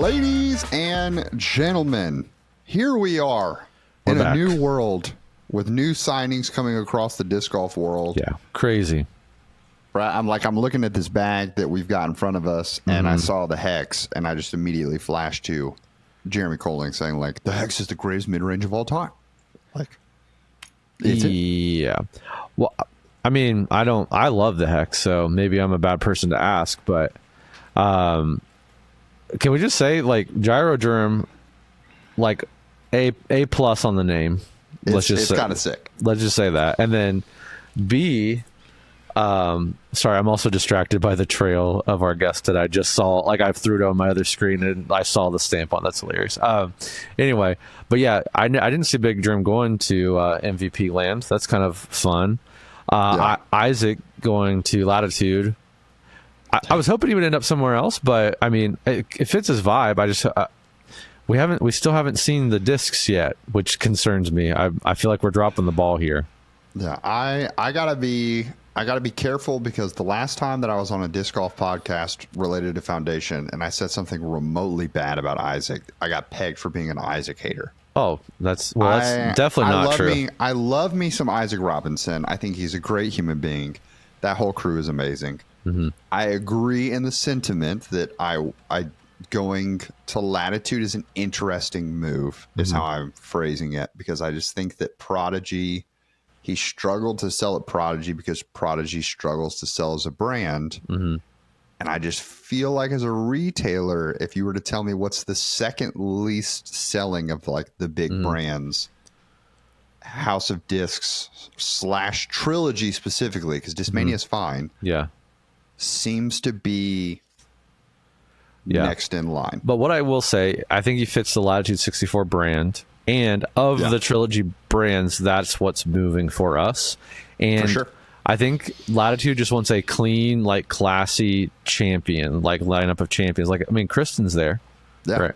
Ladies and gentlemen, here we are in a new world with new signings coming across the disc golf world. Yeah, crazy. Right, I'm looking at this bag that we've got in front of us, and I saw the Hex, and I just immediately flashed to Jeremy Colling saying, like, the Hex is the greatest mid-range of all time. Like, yeah. Well, I mean, I love the Hex, so maybe I'm a bad person to ask, but can we just say, like, Gyroderm, like, A plus on the name. It's kind of sick. Let's just say that. And then B, sorry, I'm also distracted by the trail of our guest that I just saw. Like, I threw it on my other screen and I saw the stamp on. That's hilarious. Anyway, but yeah, I didn't see Big Dream going to MVP land. That's kind of fun. Isaac going to Latitude. I was hoping he would end up somewhere else, but I mean, it fits his vibe. I just we still haven't seen the discs yet, which concerns me. I feel like we're dropping the ball here. Yeah, I gotta be careful, because the last time that I was on a disc golf podcast related to Foundation and I said something remotely bad about Isaac, I got pegged for being an Isaac hater. Oh, that's definitely not true. I love me some Isaac Robinson. I think he's a great human being. That whole crew is amazing. Mm-hmm. I agree in the sentiment that I going to Latitude is an interesting move, is how I'm phrasing it, because I just think that Prodigy, he struggled to sell at Prodigy because Prodigy struggles to sell as a brand. And I just feel like, as a retailer, if you were to tell me what's the second least selling of, like, the big brands, House of Discs / Trilogy specifically, because Discmania is fine. Yeah. Seems to be next in line. But what I will say, I think he fits the Latitude 64 brand, and of the Trilogy brands, that's what's moving for us. And for sure. I think Latitude just wants a clean, like, classy champion, like, lineup of champions. Like, I mean, Kristen's there. Yeah. Right.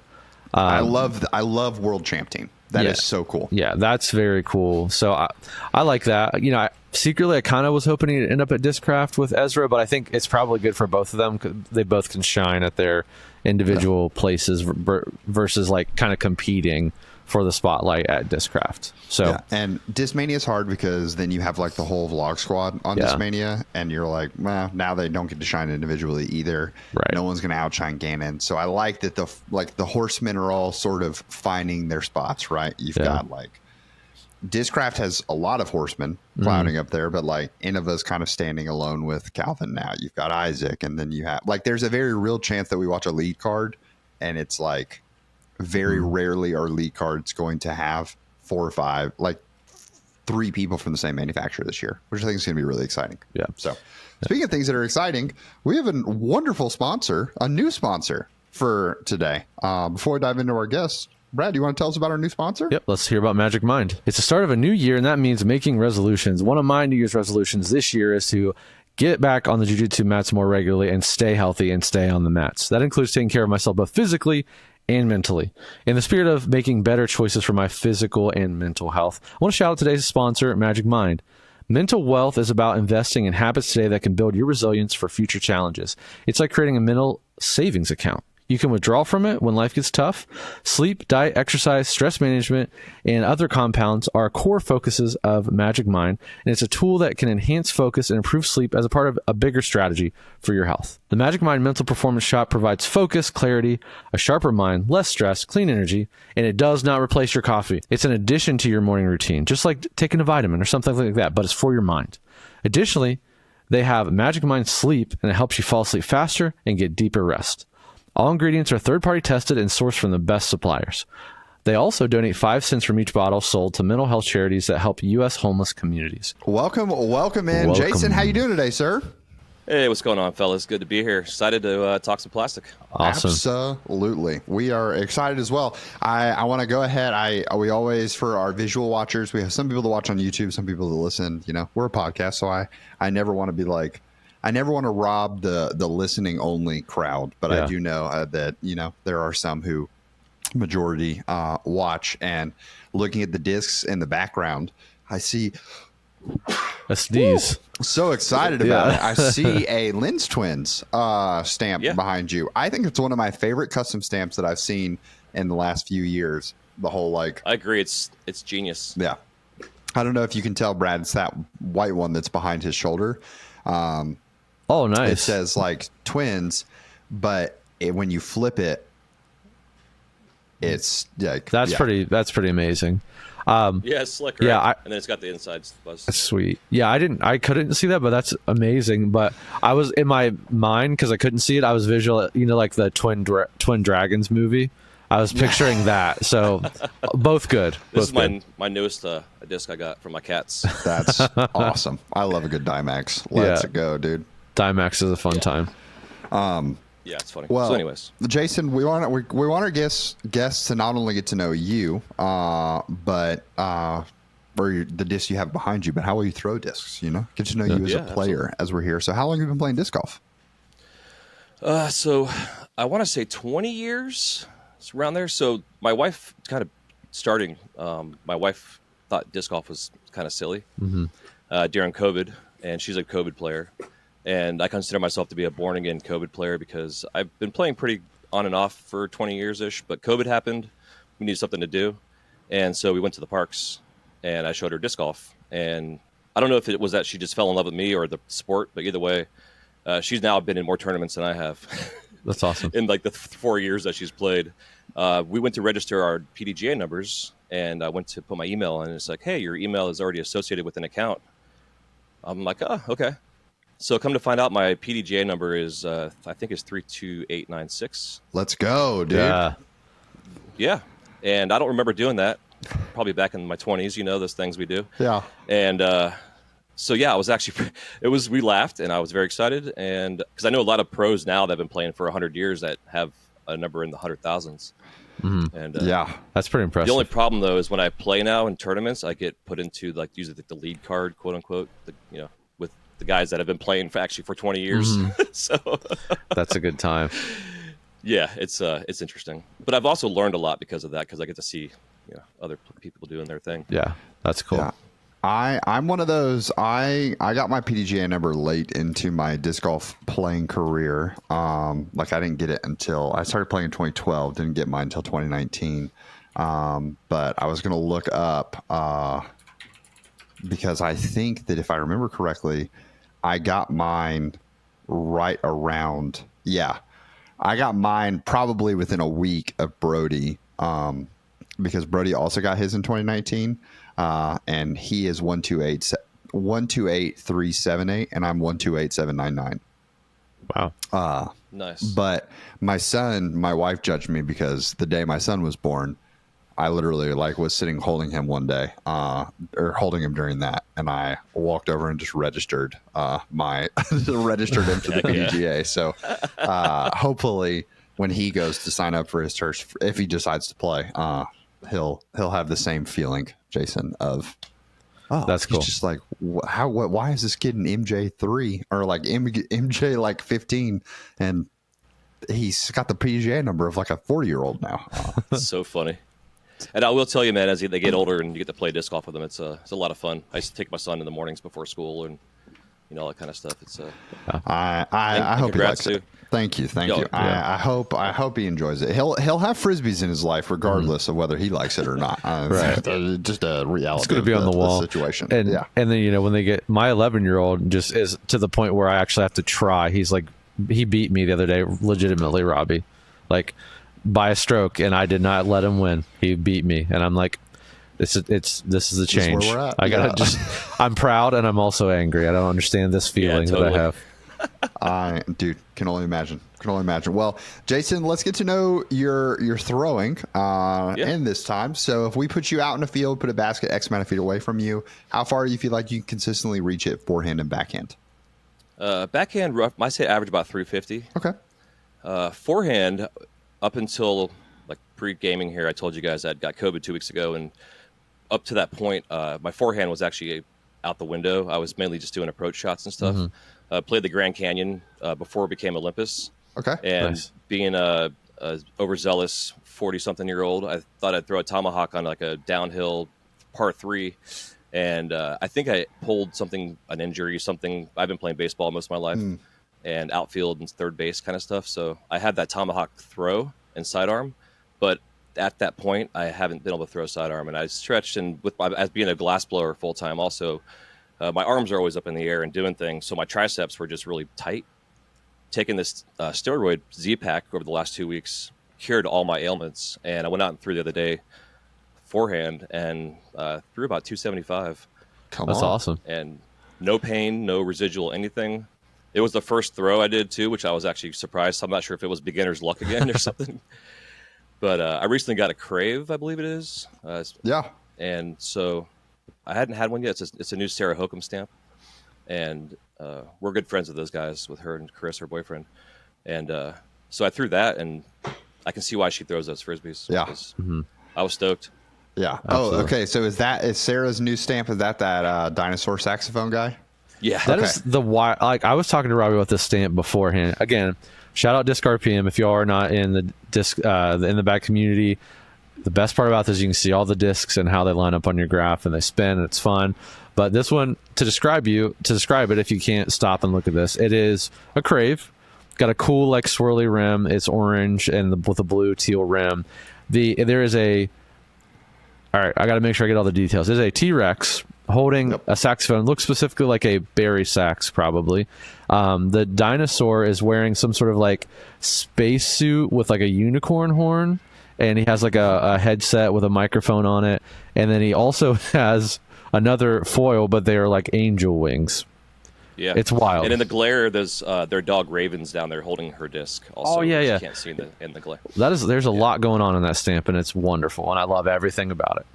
I love World Champ Team. That is so cool. Yeah, that's very cool. So I like that. You know, secretly, I kind of was hoping he'd end up at Discraft with Ezra, but I think it's probably good for both of them, 'cause they both can shine at their individual places versus, like, kind of competing for the spotlight at Discraft. So and Discmania is hard, because then you have, like, the whole vlog squad on Discmania, and you're like, well, now they don't get to shine individually either. Right. No one's going to outshine Ganon. So I like that the horsemen are all sort of finding their spots, right? You've got, like, Discraft has a lot of horsemen clouding up there, but, like, Innova's kind of standing alone with Calvin now. You've got Isaac, and then you have, like, there's a very real chance that we watch a lead card, and it's like, very rarely are lead cards going to have 4 or 5, like, 3 people from the same manufacturer this year, which I think is going to be really exciting. Yeah. So speaking of things that are exciting, we have a wonderful sponsor, a new sponsor for today. Before I dive into our guests, Brad, do you want to tell us about our new sponsor? Yep, let's hear about Magic Mind. It's the start of a new year, and that means making resolutions. One of my New Year's resolutions this year is to get back on the jiu-jitsu mats more regularly and stay healthy and stay on the mats. That includes taking care of myself both physically and mentally. In the spirit of making better choices for my physical and mental health, I want to shout out today's sponsor, Magic Mind. Mental wealth is about investing in habits today that can build your resilience for future challenges. It's like creating a mental savings account. You can withdraw from it when life gets tough. Sleep, diet, exercise, stress management, and other compounds are core focuses of Magic Mind, and it's a tool that can enhance focus and improve sleep as a part of a bigger strategy for your health. The Magic Mind Mental Performance Shot provides focus, clarity, a sharper mind, less stress, clean energy, and it does not replace your coffee. It's an addition to your morning routine, just like taking a vitamin or something like that, but it's for your mind. Additionally, they have Magic Mind Sleep, and it helps you fall asleep faster and get deeper rest. All ingredients are third-party tested and sourced from the best suppliers. They also donate 5 cents from each bottle sold to mental health charities that help U.S. homeless communities. Welcome in. Jason, how you doing today, sir? Hey, what's going on, fellas? Good to be here. Excited to talk some plastic. Awesome. Absolutely. We are excited as well. I want to go ahead. We always, for our visual watchers, we have some people that watch on YouTube, some people that listen. You know, we're a podcast, so I never want to be like, I never want to rob the listening only crowd, but I do know that, you know, there are some who majority watch, and looking at the discs in the background, I see a sneeze. So excited about it. I see a Lens Twins stamp behind you. I think it's one of my favorite custom stamps that I've seen in the last few years. The whole I agree. It's genius. Yeah. I don't know if you can tell, Brad. It's that white one that's behind his shoulder. Oh, nice. It says like Twins, but when you flip it, it's like that's pretty amazing. It's slick, right? Yeah, and then it's got the inside buzz. That's sweet. Yeah, I couldn't see that, but that's amazing. But I was in my mind because I couldn't see it. I was visual, like the Twin Dragons movie. I was picturing that. So both good. This is my newest disc I got from my cats. That's awesome. I love a good Dimax. Let's go, dude. Dimax is a fun time. Yeah, it's funny. Well, so anyways, Jason, we want our guests to not only get to know you, but or the discs you have behind you, but how will you throw discs? Get to know you as a player as we're here. So how long have you been playing disc golf? So I want to say 20 years. It's around there. So my wife kind of starting. My wife thought disc golf was kind of silly during COVID, and she's a COVID player. And I consider myself to be a born-again COVID player because I've been playing pretty on and off for 20 years-ish, but COVID happened. We needed something to do. And so we went to the parks, and I showed her disc golf. And I don't know if it was that she just fell in love with me or the sport, but either way, she's now been in more tournaments than I have. That's awesome. In like the 4 years that she's played. We went to register our PDGA numbers, and I went to put my email in, and it's like, hey, your email is already associated with an account. I'm like, oh, okay. So come to find out, my PDGA number is, I think it's 32896. Let's go, dude. Yeah. And I don't remember doing that. Probably back in my 20s, those things we do. Yeah. And so, yeah, I was actually, we laughed, and I was very excited. And because I know a lot of pros now that have been playing for 100 years that have a number in the 100,000s. And that's pretty impressive. The only problem, though, is when I play now in tournaments, I get put into usually the lead card, quote unquote, with the guys that have been playing for 20 years. So that's a good time. Yeah, it's interesting. But I've also learned a lot because of that, because I get to see other people doing their thing. Yeah, that's cool. Yeah. I'm one of those. I got my PDGA number late into my disc golf playing career. I didn't get it until I started playing in 2012. Didn't get mine until 2019. But I was going to look up because I think that if I remember correctly, I got mine right around. Yeah, I got mine probably within a week of Brody. Because Brody also got his in 2019. And he is 128,378, and I'm 128,799. Wow. Nice. But my wife judged me because the day my son was born, I literally was sitting holding him one day, or holding him during that, and I walked over and just registered registered him to the PDGA. So hopefully when he goes to sign up for his turf, if he decides to play, he'll have the same feeling, Jason, of that's cool. He's just like, why is this kid in MJ3 or MJ 15, and he's got the PGA number of a 40-year-old now. So funny. And I will tell you, man, as they get older and you get to play disc golf with them, it's a lot of fun. I used to take my son in the mornings before school and all that kind of stuff. It's I hope he likes it. Thank you. Yeah. I hope he enjoys it. He'll have frisbees in his life regardless of whether he likes it or not. Right. Just a reality. It's going to be on the wall situation. And then when they get my 11-year-old just is to the point where I actually have to try. He's like, he beat me the other day, legitimately, Robbie, by a stroke, and I did not let him win. He beat me, and I'm like, this is the change. This is where we're at. I gotta I'm proud, and I'm also angry. I don't understand this feeling that I have. Dude, can only imagine. Well, Jason, let's get to know your throwing in this time. So if we put you out in the field, put a basket X amount of feet away from you, how far do you feel like you can consistently reach it forehand and backhand? Backhand rough, I say average about 350. Okay. Forehand, up until pre-gaming here, I told you guys I got COVID 2 weeks ago, and up to that point, my forehand was actually out the window. I was mainly just doing approach shots and stuff. Played the Grand Canyon before it became Olympus. Okay. And being a overzealous 40-something-year-old, I thought I'd throw a tomahawk on a downhill par 3 And I think I pulled an injury, something. I've been playing baseball most of my life, and outfield and third base kind of stuff. So I had that tomahawk throw and sidearm, but at that point, I haven't been able to throw sidearm. And I stretched, and as being a glass blower full time, also my arms are always up in the air and doing things. So my triceps were just really tight. Taking this steroid Z-Pack over the last 2 weeks cured all my ailments, and I went out and threw the other day forehand and threw about 275. That's awesome. And no pain, no residual anything. It was the first throw I did too, which I was actually surprised. I'm not sure if it was beginner's luck again or something. But I recently got a Crave, I believe it is. Yeah. And so I hadn't had one yet. It's a new Sarah Hokum stamp. And we're good friends with those guys, with her and Chris, her boyfriend. And so I threw that, and I can see why she throws those Frisbees. Yeah. I was stoked. Yeah. Absolutely. Oh, okay. So is Sarah's new stamp? Is that dinosaur saxophone guy? Yeah. That is the why. Like, I was talking to Robbie about this stamp beforehand. Again, shout out Disc RPM. If you are not in the disc in the bag community, the best part about this is you can see all the discs and how they line up on your graph, and they spin, and it's fun. But this one, to describe it, if you can't stop and look at this, it is a Crave. Got a cool like swirly rim. It's orange and with a blue teal rim. There is a. All right, I got to make sure I get all the details. There's a T-Rex holding a saxophone. Looks specifically like a Barry sax, probably. The dinosaur is wearing some sort of like spacesuit with like a unicorn horn, and he has like a headset with a microphone on it. And then he also has another foil, but they are like angel wings. Yeah, it's wild. And in the glare, there's their dog Raven's down there holding her disc. Also, yeah. You can't see in the glare. There's a lot going on in that stamp, and it's wonderful, and I love everything about it.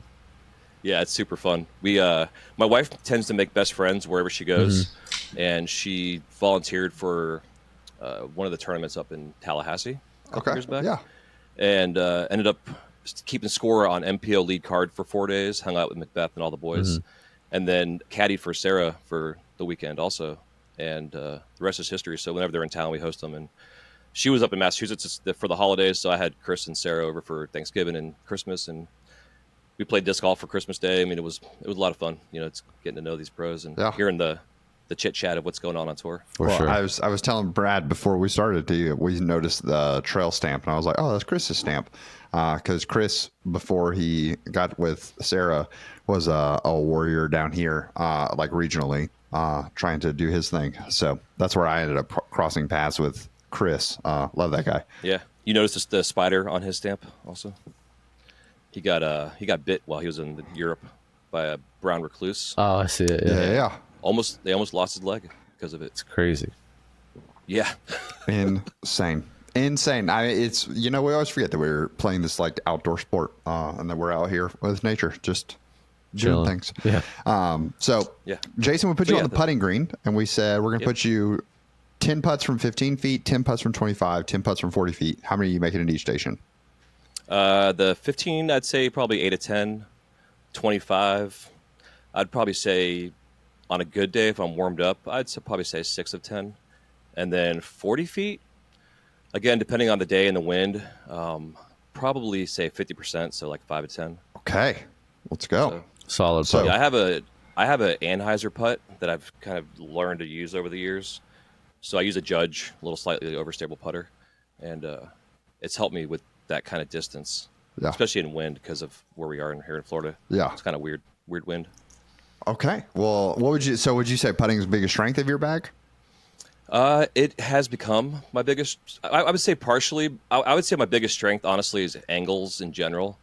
Yeah, it's super fun. My wife tends to make best friends wherever she goes, and she volunteered for one of the tournaments up in Tallahassee a couple years back. Yeah, and ended up keeping score on MPO lead card for 4 days. Hung out with Macbeth and all the boys, and then caddied for Sarah for the weekend also, and the rest is history. So whenever they're in town, we host them. And she was up in Massachusetts for the holidays, so I had Chris and Sarah over for Thanksgiving and Christmas, and we played disc golf for Christmas Day. I mean, it was a lot of fun. You know, it's getting to know these pros and hearing the chit chat of what's going on tour. Sure. I was telling Brad before we started, we noticed the trail stamp, and I was like, oh, that's Chris's stamp. Because Chris, before he got with Sarah, was a warrior down here, like regionally, trying to do his thing. So that's where I ended up crossing paths with Chris. Love that guy. Yeah. You noticed the spider on his stamp also? He got bit while he was in Europe by a brown recluse. Oh, I see it. Yeah. They almost lost his leg because of it. It's crazy. Yeah. Insane. It's, we always forget that we're playing this like outdoor sport, and that we're out here with nature, just doing things. Yeah. Jason, we put you on the putting green, and we said we're going to put you 10 putts from 15 feet, 10 putts from 25, 10 putts from 40 feet. How many are you making in each station? The 15, I'd say probably 8 to 10. 25, I'd probably say on a good day, if I'm warmed up, probably say 6 of 10. And then 40 feet, again, depending on the day and the wind, probably say 50%, so like 5 to 10. Okay, let's go. Solid. So yeah, I have a Hyzer putt that I've kind of learned to use over the years. So I use a Judge, a little slightly overstable putter, and it's helped me with that kind of distance, especially in wind because of where we are here in Florida. Yeah, it's kind of weird wind. Okay, well, would you say putting is the biggest strength of your bag? It has become my biggest. I would say partially. I would say my biggest strength, honestly, is angles in general.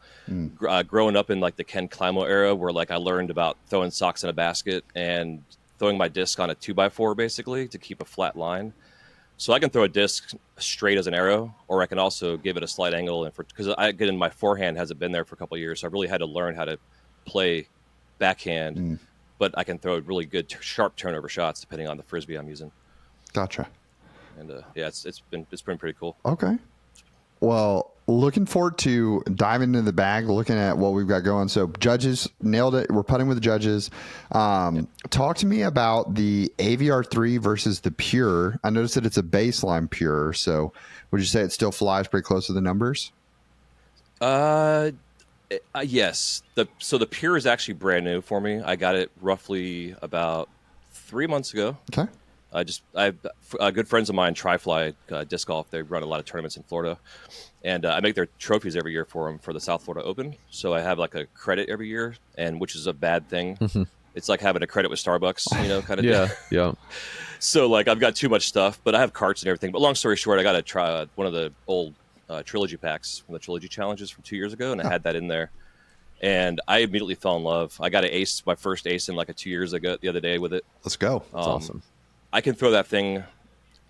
Growing up in like the Ken Climo era, where like I learned about throwing socks in a basket and throwing my disc on a 2x4 basically to keep a flat line. So I can throw a disc straight as an arrow, or I can also give it a slight angle. And because my forehand hasn't been there for a couple of years, so I really had to learn how to play backhand. But I can throw really good sharp turnover shots depending on the frisbee I'm using. Gotcha. And it's been pretty cool. Okay. Well, looking forward to diving into the bag, looking at what we've got going. So judges nailed it. We're putting with the judges. Talk to me about the AVR3 versus the Pure. I noticed that it's a baseline Pure. So would you say it still flies pretty close to the numbers? It Yes. The Pure is actually brand new for me. I got it roughly about 3 months ago. Okay. I have good friends of mine, Tri-Fly Disc Golf. They run a lot of tournaments in Florida, and I make their trophies every year for them for the South Florida Open. So I have like a credit every year, and which is a bad thing. It's like having a credit with Starbucks, kind of. Yeah, Deal. yeah. So like I've got too much stuff, but I have carts and everything. But long story short, I got to try one of the old trilogy packs from the trilogy challenges from 2 years ago, and I had that in there, and I immediately fell in love. I got my first ace in like 2 years ago the other day with it. Let's go. That's awesome. I can throw that thing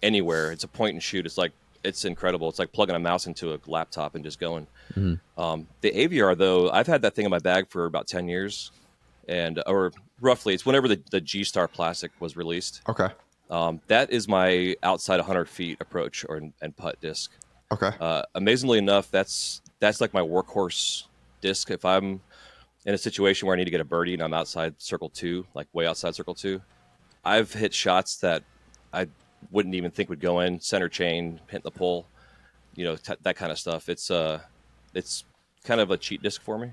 anywhere. It's a point and shoot. It's incredible. It's like plugging a mouse into a laptop and just going. The AVR though, I've had that thing in my bag for about 10 years, or roughly, it's whenever the G Star Plastic was released. Okay. That is my outside 100 feet approach and putt disc. Okay. Amazingly enough, that's like my workhorse disc. If I'm in a situation where I need to get a birdie and I'm outside circle 2, like way outside circle 2, I've hit shots that I wouldn't even think would go in, center chain, hit the pole, that kind of stuff. It's kind of a cheat disc for me,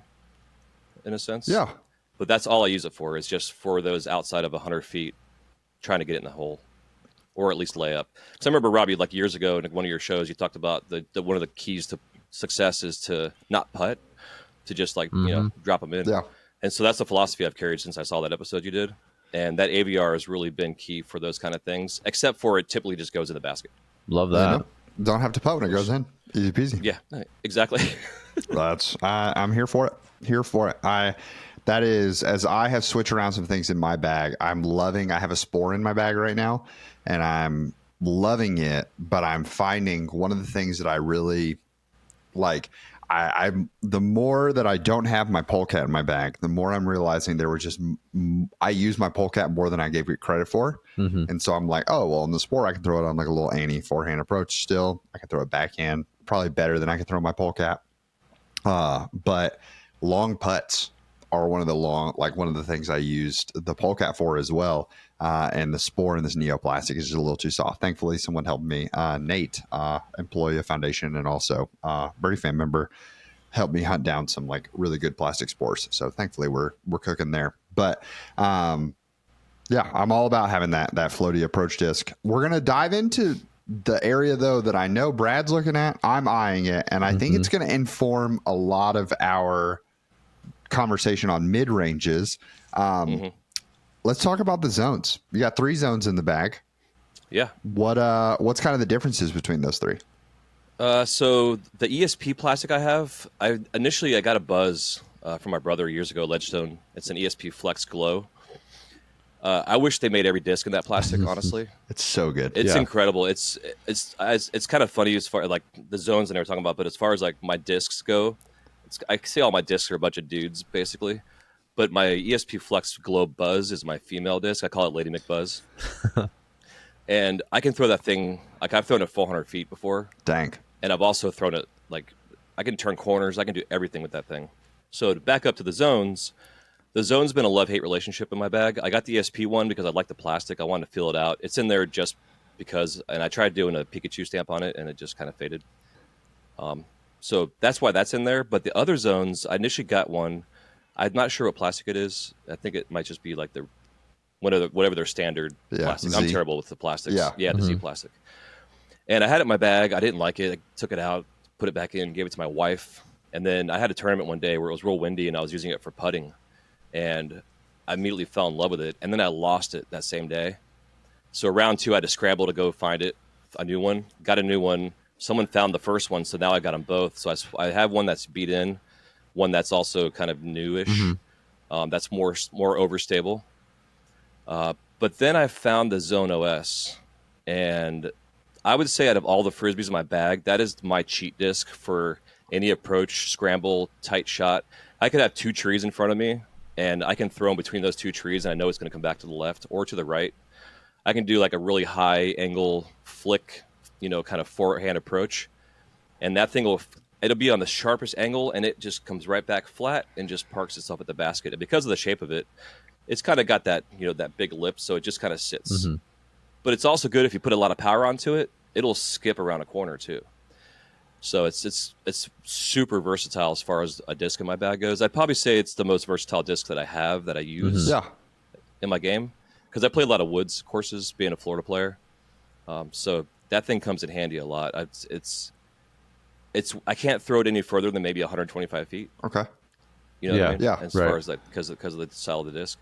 in a sense. Yeah. But that's all I use it for, is just for those outside of 100 feet, trying to get it in the hole, or at least lay up. Because I remember, Robbie, like years ago in one of your shows, you talked about the one of the keys to success is to not putt, to just drop them in. Yeah. And so that's the philosophy I've carried since I saw that episode you did. And that AVR has really been key for those kind of things, except for it typically just goes in the basket. Love that. Don't have to putt when it goes in. Easy peasy. Yeah, exactly. I'm here for it. Here for it. That is, as I have switched around some things in my bag, I have a Spore in my bag right now, and I'm loving it, but I'm finding one of the things that I really like, I'm the more that I don't have my polecat in my bag, the more I'm realizing I use my polecat more than I gave it credit for. And so I'm like, oh, well, in the Spore, I can throw it on like a little Annie forehand approach still. I can throw it backhand, probably better than I can throw my polecat. But long putts are one of the things I used the polecat for as well. And the Spore in this neoplastic is just a little too soft. Thankfully, someone helped me. Nate, employee of Foundation, and also Birdie Fan member, helped me hunt down some like really good plastic Spores. So thankfully, we're cooking there. But yeah, I'm all about having that floaty approach disc. We're gonna dive into the area though that I know Brad's looking at. I'm eyeing it, and I think it's going to inform a lot of our conversation on mid ranges. Let's talk about the zones. You got 3 zones in the bag. Yeah. What's kind of the differences between those 3? So the ESP plastic I initially got a Buzz from my brother years ago, Ledgestone. It's an ESP Flex Glow. I wish they made every disc in that plastic, honestly. It's so good. It's incredible. It's kind of funny as far like the zones that they were talking about, but as far as like my discs go, I say all my discs are a bunch of dudes basically, but my ESP Flex Glow Buzz is my female disc. I call it Lady McBuzz. And I can throw that thing, like I've thrown it 400 feet before. Dang. And I've also thrown it, like I can turn corners. I can do everything with that thing. So to back up to the zone's been a love-hate relationship in my bag. I got the ESP one because I like the plastic. I wanted to feel it out. It's in there just because, and I tried doing a Pikachu stamp on it, and it just kind of faded. So that's why that's in there. But the other zones, I initially got one. I'm not sure what plastic it is. I think it might just be like whatever their standard plastic. Z. I'm terrible with the plastics. Yeah, the Z plastic. And I had it in my bag. I didn't like it. I took it out, put it back in, gave it to my wife. And then I had a tournament one day where it was real windy, and I was using it for putting. And I immediately fell in love with it. And then I lost it that same day. So round 2, I had to scramble to go find it, a new one. Got a new one. Someone found the first one, so now I got them both. So I have one that's beat in, one that's also kind of newish. That's more overstable. But then I found the Zone OS, and I would say out of all the Frisbees in my bag, that is my cheat disc for any approach, scramble, tight shot. I could have 2 trees in front of me, and I can throw them between those 2 trees, and I know it's going to come back to the left or to the right. I can do like a really high angle flick, kind of forehand approach, and that thing it'll be on the sharpest angle, and it just comes right back flat and just parks itself at the basket. And because of the shape of it, it's kind of got that that big lip, so it just kind of sits. But it's also good if you put a lot of power onto it, it'll skip around a corner too. So it's super versatile as far as a disc in my bag goes. I'd probably say it's the most versatile disc that I have that I use Yeah. in my game, because I play a lot of woods courses, being a Florida player. So that thing comes in handy a lot. It's I can't throw it any further than maybe 125 feet. Okay. You know what I mean? Yeah. As far as like because of the style of the disc,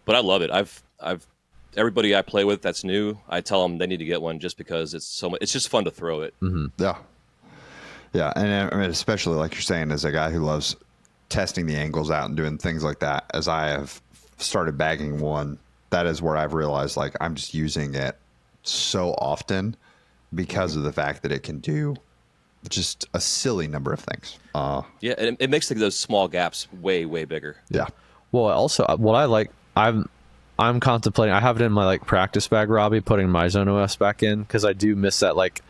but I love it. I've everybody I play with that's new, I tell them they need to get one just because it's so much. It's just fun to throw it. Yeah. Yeah, and I mean, especially like you're saying, as a guy who loves testing the angles out and doing things like that, as I have started bagging one, that is where I've realized like I'm just using it so often because of the fact that it can do just a silly number of things. Yeah, and it makes those small gaps way bigger. Yeah. Well, also what I like, I'm contemplating. I have it in my like practice bag, Robbie, putting my Zone OS back in because I do miss that. Like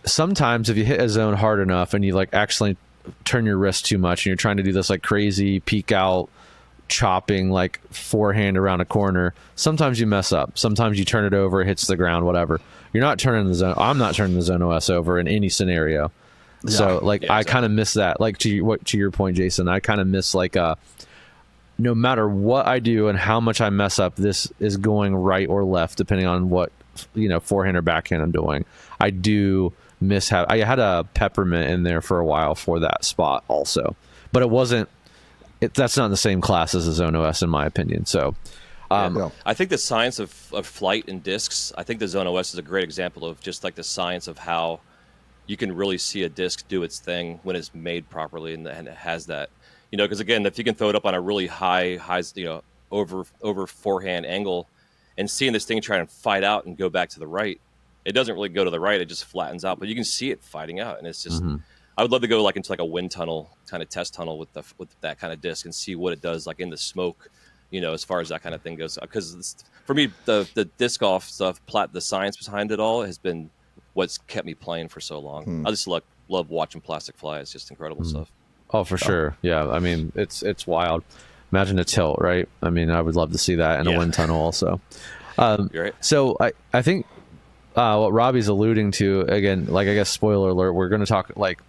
sometimes if you hit a zone hard enough and you like actually turn your wrist too much and you're trying to do this like crazy peek out chopping like forehand around a corner, sometimes you mess up. Sometimes you turn it over, it hits the ground, whatever. You're not turning the zone. I'm not turning the Zone OS over in any scenario. Yeah. So like I kind of miss that. Like to your point, Jason, I kind of miss like no matter what I do and how much I mess up, this is going right or left depending on what forehand or backhand I'm doing. I do miss I had a peppermint in there for a while for that spot also, but it wasn't. That's not in the same class as a Zone OS in my opinion. So, I think the science of flight and discs. I think the Zone OS is a great example of just like the science of how you can really see a disc do its thing when it's made properly and it has that. Because again, if you can throw it up on a really high, over forehand angle, and seeing this thing try and fight out and go back to the right. It doesn't really go to the right; it just flattens out. But you can see it fighting out, and it's just. I would love to go like into like a wind tunnel kind of test tunnel with that kind of disc and see what it does like in the smoke, as far as that kind of thing goes. Because for me, the disc golf stuff, the science behind it all has been what's kept me playing for so long. I just love watching plastic fly. It's just incredible stuff. Oh, for sure. Yeah, I mean it's wild. Imagine a tilt, right? I mean, I would love to see that in a wind tunnel also. You're right. So I think what Robbie's alluding to, again, like I guess spoiler alert, we're going to talk like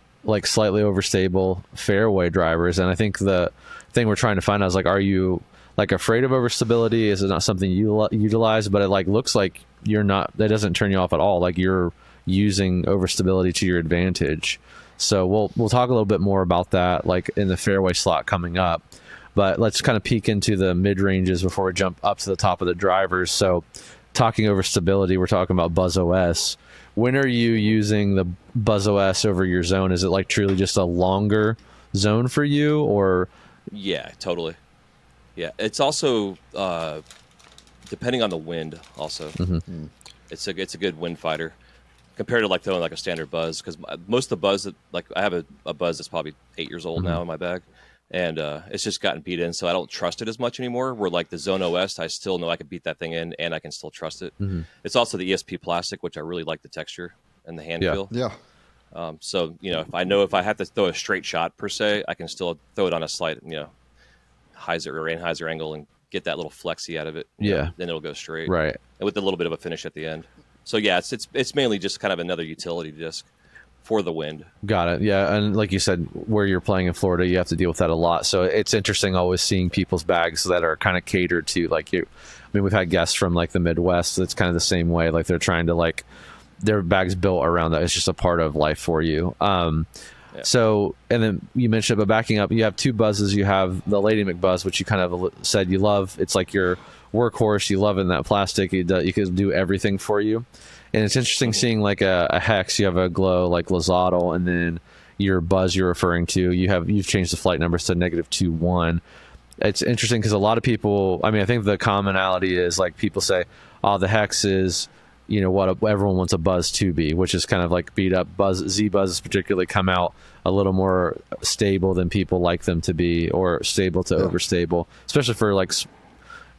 slightly overstable fairway drivers, and I think the thing we're trying to find out is like, are you like afraid of overstability? Is it not something you utilize? But it like looks like you're not. That doesn't turn you off at all. Like you're using overstability to your advantage. So we'll talk a little bit more about that like in the fairway slot coming up. But let's kind of peek into the mid ranges before we jump up to the top of the drivers. So talking over stability, we're talking about Buzz OS. When are you using the Buzz OS over your zone? Is it like truly just a longer zone for you, or? Yeah, totally. Yeah, it's also depending on the wind. Also, it's a good wind fighter compared to like throwing like a standard Buzz, because most of the Buzz that like I have a Buzz that's probably 8 years old now in my bag. And it's just gotten beat in, so I don't trust it as much anymore. Where like the Zone OS, I still know I can beat that thing in, and I can still trust it. It's also the ESP plastic, which I really like the texture and the hand feel. Yeah. So if I have to throw a straight shot per se, I can still throw it on a slight Hyzer or Hyzer angle and get that little flexy out of it. Then it'll go straight, right? And with a little bit of a finish at the end. So yeah, it's mainly just kind of another utility disc for the wind. Got it. Yeah, and like you said, where you're playing in Florida, you have to deal with that a lot. So it's interesting always seeing people's bags that are kind of catered to like you. I mean, we've had guests from like the Midwest. It's kind of the same way. Like they're trying to like their bags built around that. It's just a part of life for you. So, and then you mentioned, but backing up, you have two Buzzes. You have the Lady McBuzz, which you kind of said you love. It's like your workhorse. You love in that plastic. You can do everything for you. And it's interesting seeing like a hex. You have a glow like Lazadal, and then your Buzz you're referring to. You've changed the flight numbers to -21. It's interesting because a lot of people. I mean, I think the commonality is like people say, "Oh, the hex is." What everyone wants a Buzz to be, which is kind of like beat up. Z Buzzes particularly come out a little more stable than people like them to be, or stable to overstable, especially for like,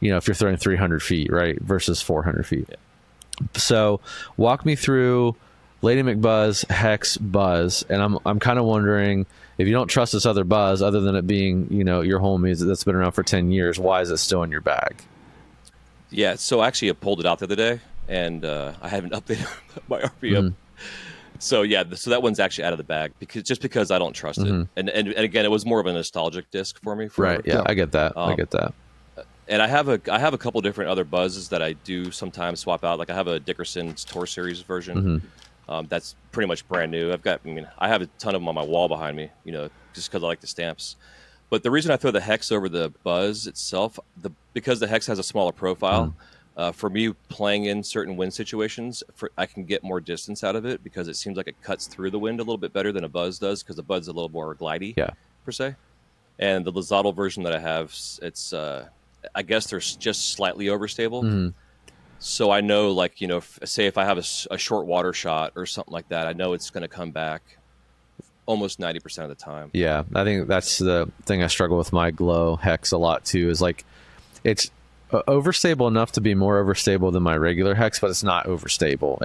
if you're throwing 300 feet, right, versus 400 feet. Yeah. So walk me through Lady McBuzz, Hex, Buzz, and I'm kind of wondering if you don't trust this other Buzz, other than it being your homie that's been around for 10 years, why is it still in your bag? Yeah, so actually I pulled it out the other day. And I haven't updated my RPM So yeah, so that one's actually out of the bag because I don't trust it, and again, it was more of a nostalgic disc for me forever. Right. Yeah, I get that. I get that. And I have a couple different other buzzes that I do sometimes swap out. Like I have a Dickerson's Tour Series version. That's pretty much brand new. I have a ton of them on my wall behind me, just because I like the stamps. But the reason I throw the Hex over the Buzz itself, because the Hex has a smaller profile, for me playing in certain wind situations, I can get more distance out of it because it seems like it cuts through the wind a little bit better than a Buzz does because the Buzz is a little more glidey, per se. And the Lozado version that I have, it's I guess they're just slightly overstable. So I know, like, say if I have a short water shot or something like that, I know it's going to come back almost 90% of the time. Yeah, I think that's the thing I struggle with my Glow Hex a lot too, is like it's overstable enough to be more overstable than my regular Hex, but it's not overstable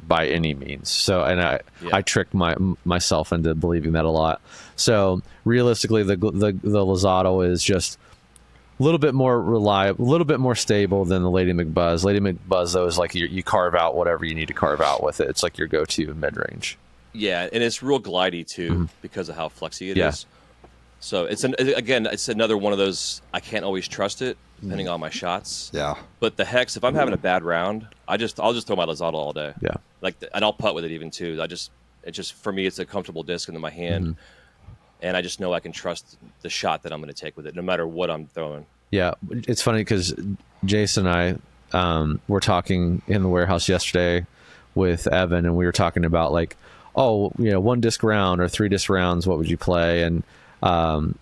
by any means. So, and I trick myself into believing that a lot. So realistically, the Lozado is just a little bit more reliable, a little bit more stable than the Lady McBuzz. Lady McBuzz, though, is like you carve out whatever you need to carve out with it. It's like your go-to mid-range. Yeah, and it's real glidey too because of how flexy it is. So it's another one of those, I can't always trust it depending on my shots. Yeah. But the Hex, if I'm having a bad round, I'll just throw my Lozado all day. Yeah. And I'll putt with it even too. For me, it's a comfortable disc in my hand. And I just know I can trust the shot that I'm going to take with it, no matter what I'm throwing. Yeah, it's funny because Jason and I were talking in the warehouse yesterday with Evan, and we were talking about like, one disc round or 3 disc rounds, what would you play? And Jason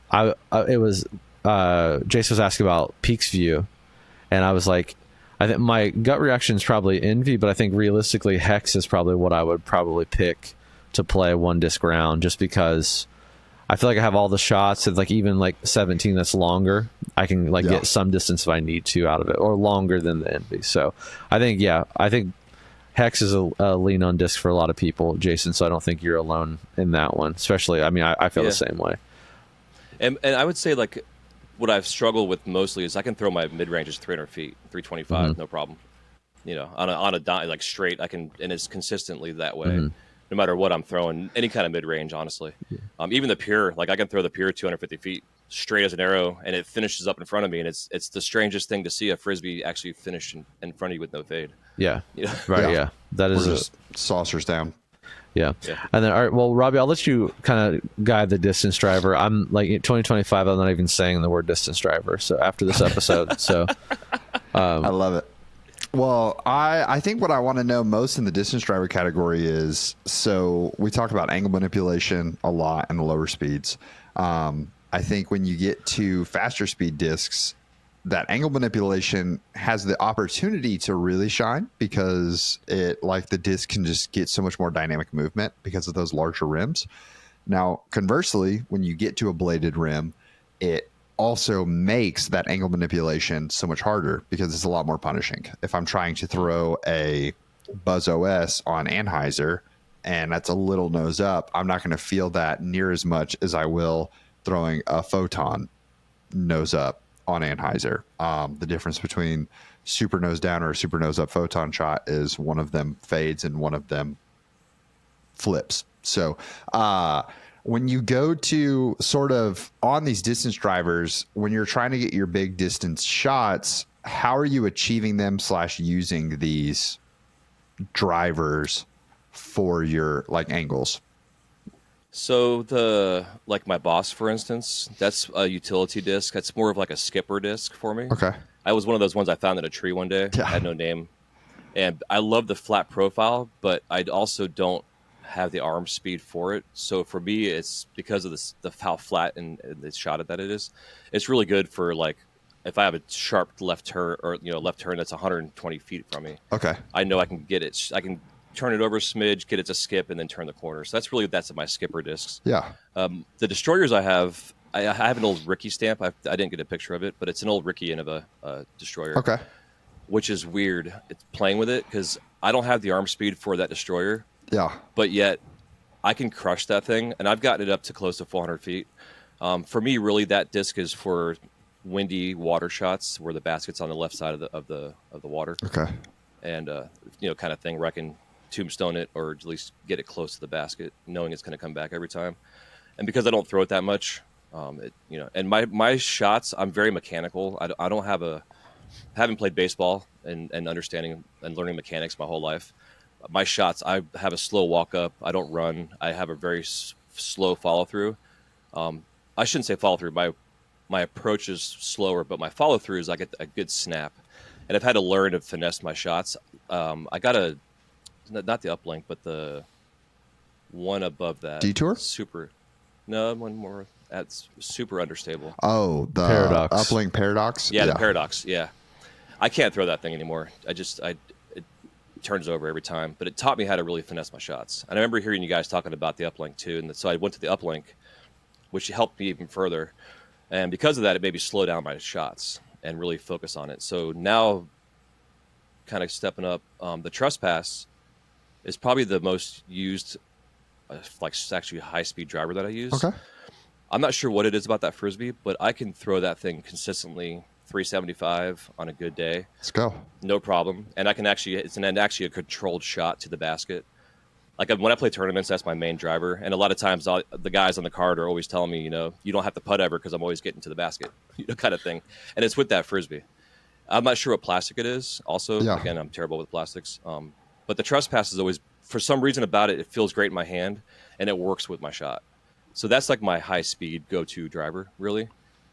was asking about Peaks View, and I was like, I think my gut reaction is probably Envy, but I think realistically Hex is probably what I would probably pick to play a 1 disc round, just because I feel like I have all the shots, and like even like 17 that's longer, I can get some distance if I need to out of it, or longer than the Envy. So I think Hex is a lean on disc for a lot of people, Jason. So I don't think you're alone in that one. Especially, I feel the same way. And I would say like what I've struggled with mostly is I can throw my mid ranges 300 feet, 325, no problem. On a dime, like straight, I can, and it's consistently that way. No matter what I'm throwing, any kind of mid-range, honestly. Even the pure, like I can throw the pure 250 feet straight as an arrow, and it finishes up in front of me, and it's the strangest thing to see a Frisbee actually finish in front of you with no fade. Yeah. Right, yeah. That is just saucers down. Yeah. And then, all right, well, Robbie, I'll let you kind of guide the distance driver. I'm like 2025, I'm not even saying the word distance driver. So after this episode, I love it. Well, I think what I want to know most in the distance driver category is, so we talk about angle manipulation a lot in the lower speeds. I think when you get to faster speed discs, that angle manipulation has the opportunity to really shine because the disc can just get so much more dynamic movement because of those larger rims. Now, conversely, when you get to a bladed rim, it also makes that angle manipulation so much harder because it's a lot more punishing. If I'm trying to throw a Buzz OS on Hyzer and that's a little nose up, I'm not going to feel that near as much as I will throwing a Photon nose up on Hyzer. The difference between super nose down or a super nose up Photon shot is one of them fades and one of them flips. So, when you go to sort of on these distance drivers, when you're trying to get your big distance shots, how are you achieving them / using these drivers for your angles? So my Boss, for instance, that's a utility disc. That's more of like a skipper disc for me. Okay. I was one of those ones I found in a tree one day. Yeah. Had no name. And I love the flat profile, but I also don't have the arm speed for it. So for me, it's because of how flat and the shot that it is. It's really good for if I have a sharp left turn or left turn that's 120 feet from me. Okay. I know I can get it. I can turn it over a smidge, get it to skip, and then turn the corner. So that's my skipper discs. Yeah. The destroyers I have an old Ricky stamp. I didn't get a picture of it, but it's an old Ricky of a destroyer. Okay. Which is weird. It's playing with it because I don't have the arm speed for that destroyer. Yeah. But yet I can crush that thing, and I've gotten it up to close to 400 feet. For me, really, that disc is for windy water shots where the basket's on the left side of the water. Okay. And kind of thing where I can tombstone it or at least get it close to the basket, knowing it's going to come back every time. And because I don't throw it that much, and my shots, I'm very mechanical. I don't have haven't played baseball and understanding and learning mechanics my whole life. My shots, I have a slow walk up. I don't run. I have a very slow follow through. I shouldn't say follow through. My approach is slower, but my follow through is I get a good snap. And I've had to learn to finesse my shots. I got not the uplink, but the one above that. Detour? No, one more. That's super understable. Oh, the Paradox. uplink paradox? Yeah, the paradox. Yeah. I can't throw that thing anymore. It turns over every time. But it taught me how to really finesse my shots. And I remember hearing you guys talking about the uplink too. And so I went to the uplink, which helped me even further. And because of that, it made me slow down my shots and really focus on it. So now, kind of stepping up, the trespass is probably the most used, actually high-speed driver that I use. Okay. I'm not sure what it is about that Frisbee, but I can throw that thing consistently 375 on a good day. Let's go. No problem. And I can actually a controlled shot to the basket. Like when I play tournaments, that's my main driver. And a lot of times the guys on the card are always telling me, you don't have to putt ever because I'm always getting to the basket, kind of thing. And it's with that Frisbee. I'm not sure what plastic it is. Also, Again, I'm terrible with plastics. But the trespass is always, for some reason about it, it feels great in my hand and it works with my shot. So that's like my high speed go-to driver, really.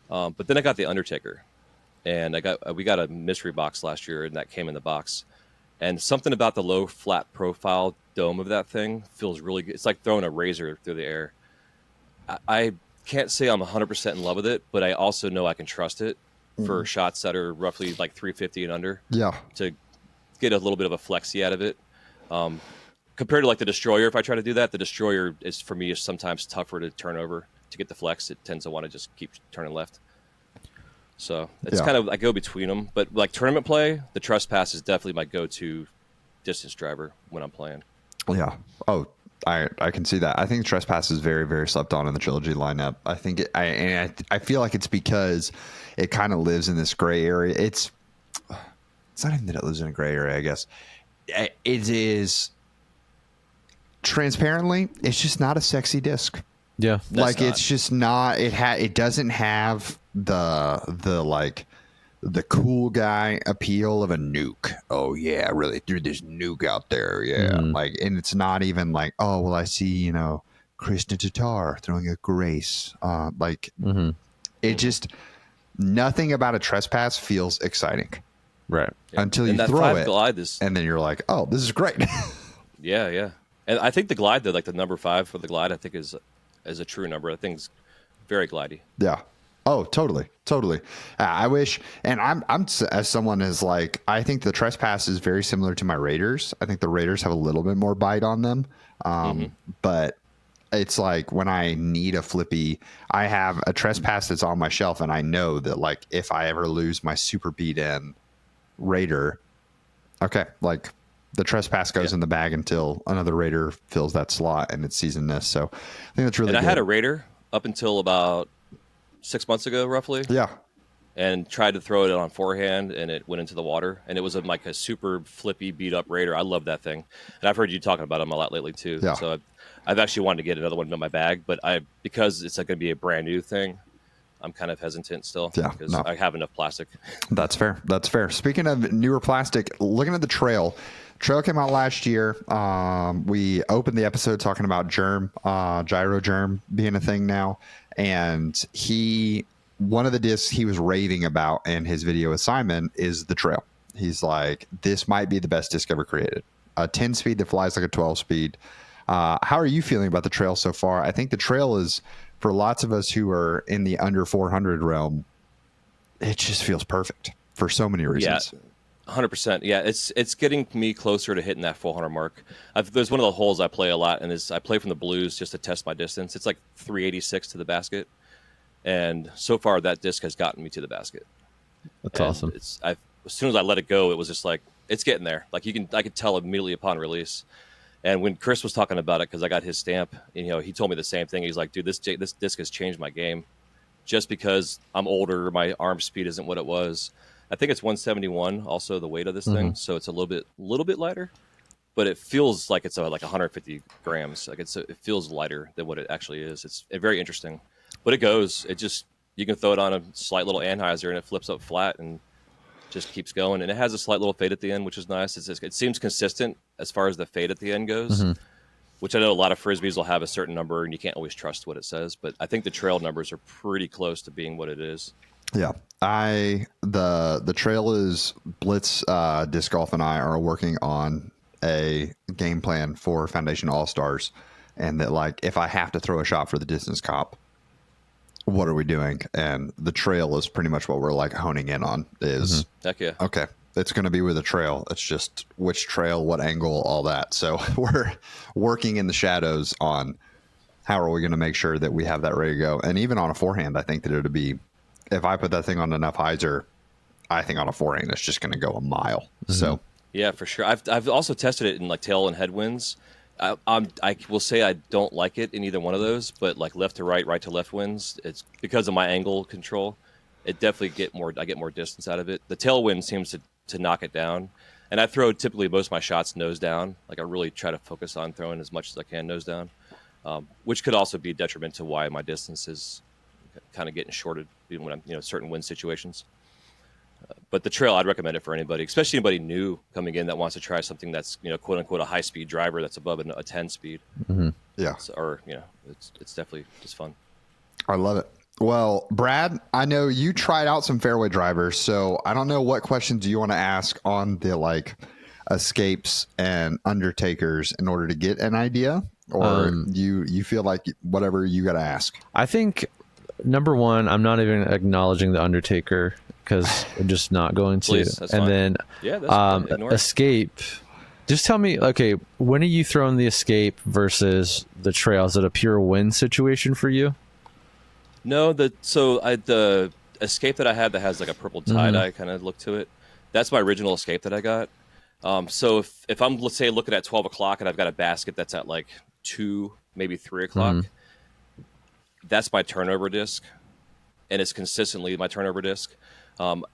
But then I got the Undertaker, and we got a mystery box last year, and that came in the box. And something about the low flat profile dome of that thing feels really good. It's like throwing a razor through the air. I can't say I'm 100% in love with it, but I also know I can trust it for shots that are roughly like 350 and under. Yeah. To get a little bit of a flexy out of it. Compared to like the Destroyer, if I try to do that, the Destroyer is sometimes tougher to turn over to get the flex. It tends to want to just keep turning left. So it's kind of, I go between them. But like tournament play, the trespass is definitely my go-to distance driver when I'm playing. Yeah. Oh, I can see that. I think trespass is very, very slept on in the trilogy lineup. I think I feel like it's because it kind of lives in this gray area. It's not even that it lives in a gray area, I guess. It is transparently, it's just not a sexy disc. Yeah. It's just not, it doesn't have the cool guy appeal of a nuke. Oh yeah, really threw this nuke out there. Yeah. And it's not even like, oh, well, I see, Krishna Tatar throwing a Grace. It just, nothing about a trespass feels exciting. Right. Until you throw it. Glide and then you're like, oh, this is great. Yeah. And I think the glide, though, like the number 5 for the glide, I think is a true number. I think it's very glidey. Yeah. Oh, totally. I wish, and I'm as someone is like, I think the trespass is very similar to my Raiders. I think the Raiders have a little bit more bite on them, but it's like when I need a flippy, I have a trespass that's on my shelf, and I know that like if I ever lose my super beat in Raider, okay, like the trespass goes in the bag until another Raider fills that slot and it's season this. So I think that's really good. I had a Raider up until about 6 months ago, roughly. Yeah. And tried to throw it on forehand, and it went into the water. And it was like a super flippy, beat up Raider. I love that thing. And I've heard you talking about them a lot lately too. Yeah. So I've actually wanted to get another one in my bag, but because it's going to be a brand new thing, I'm kind of hesitant still. Yeah, because I have enough plastic. That's fair. Speaking of newer plastic, looking at the Trail came out last year. We opened the episode talking about gyro germ being a thing now. And one of the discs he was raving about in his video with Simon is the Trail. He's like, this might be the best disc ever created. A 10 speed that flies like a 12 speed. How are you feeling about the Trail so far? I think the Trail is, for lots of us who are in the under 400 realm, it just feels perfect for so many reasons. Yeah, 100%. Yeah, it's getting me closer to hitting that 400 mark. There's one of the holes I play a lot, and I play from the blues just to test my distance. It's like 386 to the basket, and so far that disc has gotten me to the basket. That's awesome. As soon as I let it go, it was just like, it's getting there. Like I could tell immediately upon release. And when Chris was talking about it, because I got his stamp, he told me the same thing. He's like, dude, this disc has changed my game. Just because I'm older, my arm speed isn't what it was. I think it's 171, also the weight of this thing, so it's a little bit lighter. but it feels like it's like 150 grams. Like it feels lighter than what it actually is. It's very interesting, but it goes. It just you can throw it on a slight little anhyzer and it flips up flat and just keeps going. And it has a slight little fade at the end, which is nice. It seems consistent as far as the fade at the end goes. Mm-hmm. Which I know a lot of frisbees will have a certain number, and you can't always trust what it says. But I think the trail numbers are pretty close to being what it is. Yeah, the trail is Blitz Disc Golf and I are working on a game plan for Foundation All Stars, and that like if I have to throw a shot for the distance comp, what are we doing? And the trail is pretty much what we're like honing in on. Is Heck yeah. Okay, it's going to be with a trail. It's just which trail, what angle, all that. So we're working in the shadows on how are we going to make sure that we have that ready to go. And even on a forehand, I think that it'll be, if I put that thing on enough Hyzer, I think on a forehand, it's just going to go a mile. So yeah, for sure. I've also tested it in like tail and headwinds. I will say I don't like it in either one of those, but like left to right, right to left winds, it's because of my angle control. It definitely I get more distance out of it. The tailwind seems to knock it down, and I throw typically most of my shots nose down. Like I really try to focus on throwing as much as I can nose down, which could also be a detriment to why my distance is kind of getting shorted even when I'm certain wind situations. But the trail, I'd recommend it for anybody, especially anybody new coming in that wants to try something that's quote unquote a high speed driver that's above a 10 speed. Yeah, so, it's definitely just fun. I love it. Well, Brad, I know you tried out some fairway drivers, so I don't know what questions you want to ask on the like escapes and undertakers in order to get an idea, or you feel like whatever you got to ask. I think number one, I'm not even acknowledging the undertaker because I'm just not going to. Please, that's and fine. then Ignore it. escape. Just tell me, okay, when are you throwing the escape versus the trail? Is it a pure win situation for you? No, the escape that I had that has like a purple tie-dye kind of look to it, that's my original escape that I got. So if I'm, let's say, looking at 12 o'clock and I've got a basket that's at like 2, maybe 3 o'clock, that's my turnover disc, and it's consistently my turnover disc.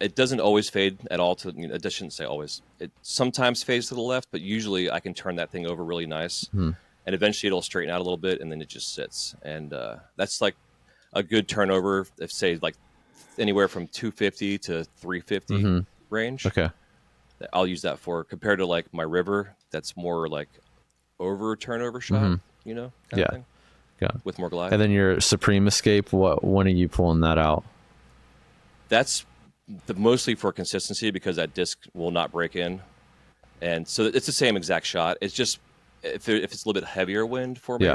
It doesn't always fade at all I shouldn't say always. It sometimes fades to the left, but usually I can turn that thing over really nice, and eventually it'll straighten out a little bit, and then it just sits. And that's like a good turnover, if say like anywhere from 250 to 350 range. Okay. I'll use that for, compared to like my river, that's more like over turnover shot, kind of thing. Yeah. With more glide. And then your Supreme escape, when are you pulling that out? That's mostly for consistency because that disc will not break in. And so it's the same exact shot. It's just, if it's a little bit heavier wind for me,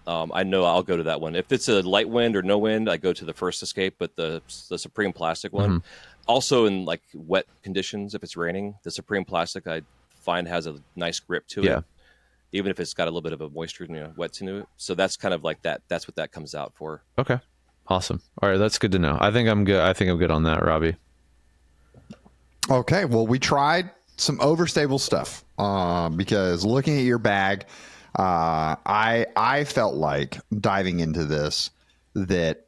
I know I'll go to that one. If it's a light wind or no wind, I go to the first escape, but the Supreme Plastic one. Also in like wet conditions, if it's raining, the Supreme Plastic I find has a nice grip to it, even if it's got a little bit of a moisture, wet to it. So that's kind of like that. That's what that comes out for. Okay. Awesome. All right. That's good to know. I think I'm good. I think I'm good on that, Robbie. Okay. Well, we tried some overstable stuff because looking at your bag, I felt like diving into this that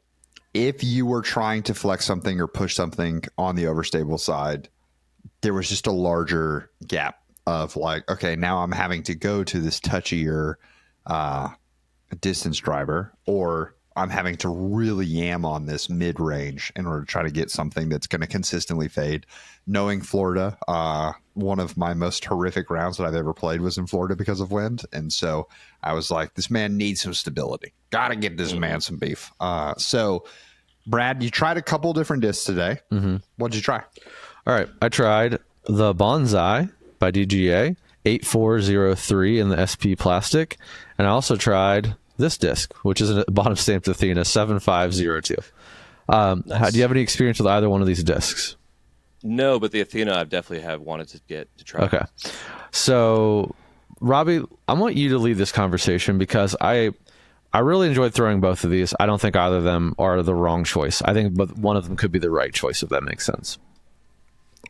if you were trying to flex something or push something on the overstable side, there was just a larger gap of like, okay, now I'm having to go to this touchier distance driver, or I'm having to really yam on this mid range in order to try to get something that's going to consistently fade. Knowing Florida, one of my most horrific rounds that I've ever played was in Florida because of wind. And so I was like, this man needs some stability. Got to get this man some beef. So, Brad, you tried a couple different discs today. What'd you try? All right. I tried the Bonsai by DGA 8403 in the SP plastic. And I also tried this disc, which is a bottom stamped Athena 7502. Nice. Do you have any experience with either one of these discs? No, but the Athena I definitely have wanted to try. Okay. So, Robbie, I want you to lead this conversation because I really enjoyed throwing both of these. I don't think either of them are the wrong choice. I think but one of them could be the right choice, if that makes sense.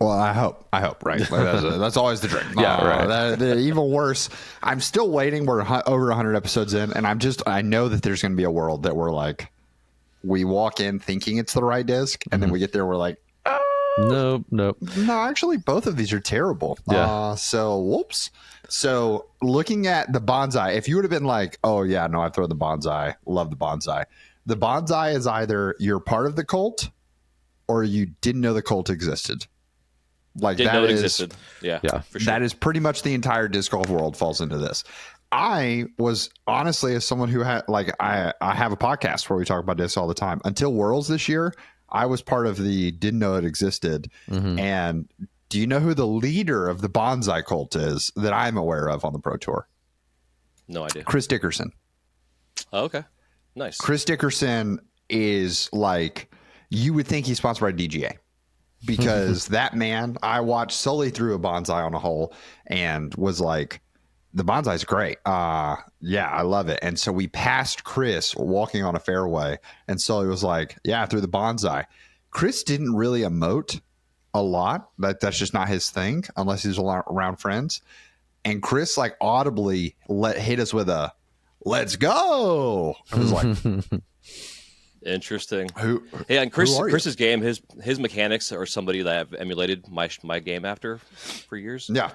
Well, I hope, right? Like that's always the dream. Right. Even worse, I'm still waiting. We're over 100 episodes in, and I know that there's going to be a world that we're like, we walk in thinking it's the right disc, and then we get there, we're like, Nope. No, actually, both of these are terrible. Yeah. So, whoops. So, looking at the bonsai, if you would have been like, oh, yeah, no, I throw the bonsai, love the bonsai. The bonsai is either you're part of the cult or you didn't know the cult existed. Like, Didn't that know it is, existed. Yeah, for sure. that is pretty much the entire disc golf world falls into this. I was honestly, as someone who had, like, I have a podcast where we talk about this all the time. Until Worlds this year, I was part of the didn't know it existed. And do you know who the leader of the bonsai cult is that I'm aware of on the Pro Tour? No idea. Chris Dickerson. Oh, okay. Nice. Chris Dickerson is like, you would think he's sponsored by DGA because that man, I watched solely through a bonsai on a hole and was like, the bonsai is great. Yeah, I love it. And so we passed Chris walking on a fairway, and Sully was like, yeah, I threw the bonsai. Chris didn't really emote a lot. That's just not his thing unless he's around friends. And Chris like audibly hit us with a let's go. I was like, interesting. Yeah, and Chris's game, his mechanics are somebody that I've emulated my game after for years. Yeah.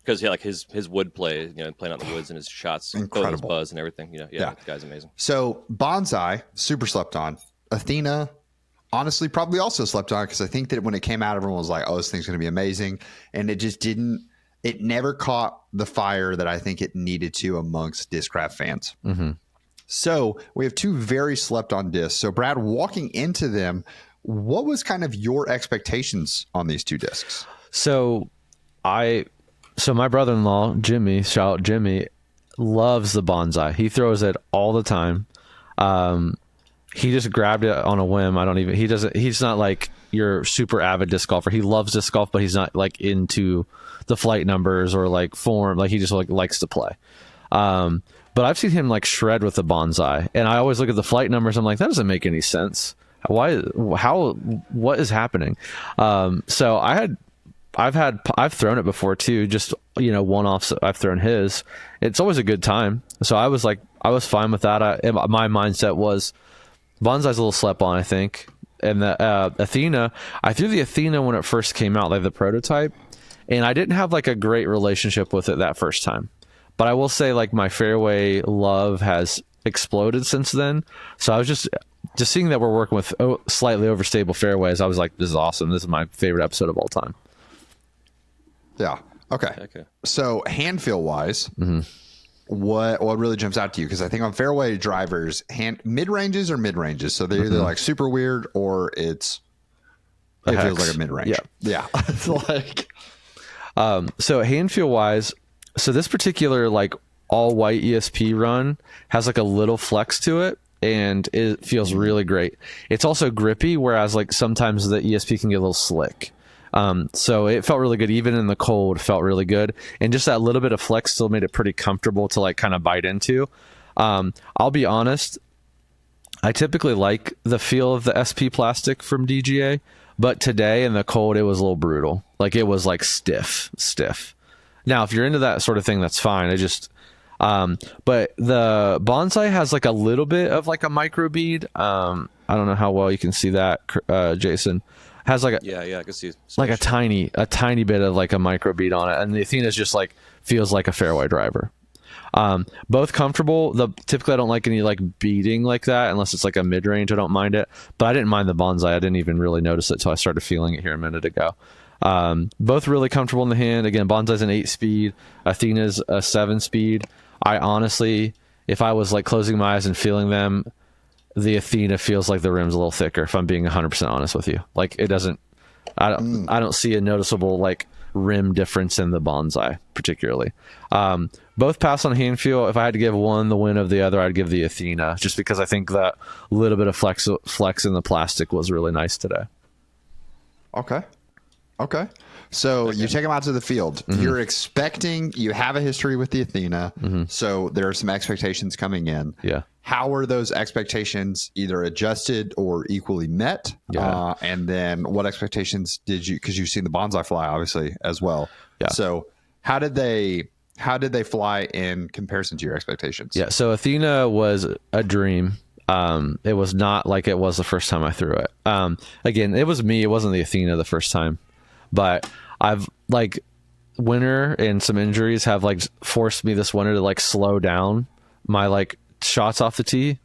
Because like his wood play, playing out in the woods and his shots, incredible, his buzz and everything. The guy's amazing. So bonsai, super slept on. Athena, honestly, probably also slept on because I think that when it came out, everyone was like, "Oh, this thing's going to be amazing," and it just didn't. It never caught the fire that I think it needed to amongst Discraft fans. So we have two very slept on discs. So Brad, walking into them, what was kind of your expectations on these two discs? So my brother-in-law, Jimmy, shout out Jimmy, loves the bonsai. He throws it all the time. He just grabbed it on a whim. He's not like your super avid disc golfer. He loves disc golf, but he's not like into the flight numbers or like form. Like he just likes to play. But I've seen him like shred with the bonsai, and I always look at the flight numbers. I'm like, that doesn't make any sense. What is happening? So I've thrown it before too, just one-offs. I've thrown his. It's always a good time. So I was fine with that. My mindset was bonsai's a little slept on, I think. And the Athena, I threw the Athena when it first came out, like the prototype, and I didn't have like a great relationship with it that first time. But I will say like my fairway love has exploded since then. So I was just seeing that we're working with slightly overstable fairways. I was like, this is awesome. This is my favorite episode of all time. Yeah. Okay. So hand feel wise, what really jumps out to you? Because I think on fairway drivers, mid ranges or mid ranges. So they're either like super weird or it feels like a mid range. Yeah. It's like so hand feel wise. So this particular like all white ESP run has like a little flex to it, and it feels really great. It's also grippy, whereas like sometimes the ESP can get a little slick. So it felt really good. Even in the cold, felt really good. And just that little bit of flex still made it pretty comfortable to like kind of bite into. I'll be honest. I typically like the feel of the SP plastic from DGA, but today in the cold, it was a little brutal. Like it was like stiff. Now, if you're into that sort of thing, that's fine. But the bonsai has like a little bit of like a micro bead. I don't know how well you can see that, Jason. Has like I can see like a tiny bit of like a micro bead on it, and the Athena's just like feels like a fairway driver. Both comfortable. Typically I don't like any like beading like that unless it's like a mid range. I don't mind it, but I didn't mind the bonsai. I didn't even really notice it till I started feeling it here a minute ago. Both really comfortable in the hand. Again, bonsai's an 8-speed, Athena's a 7-speed. I honestly, if I was like closing my eyes and feeling them, the Athena feels like the rim's a little thicker, if I'm being 100% honest with you. Like it doesn't, I don't see a noticeable like rim difference in the bonsai particularly. Both pass on hand feel. If I had to give one the win of the other, I'd give the Athena, just because I think that little bit of flex in the plastic was really nice today. Okay. So you take them out to the field. You're expecting, you have a history with the Athena. So there are some expectations coming in. Yeah. How are those expectations either adjusted or equally met? Yeah. And then what expectations did you, because you've seen the bonsai fly obviously as well. Yeah. So how did they fly in comparison to your expectations? Yeah. So Athena was a dream. It was not like it was the first time I threw it. Again, it was me. It wasn't the Athena the first time, but I've like winter and some injuries have like forced me this winter to like slow down my like shots off the tee,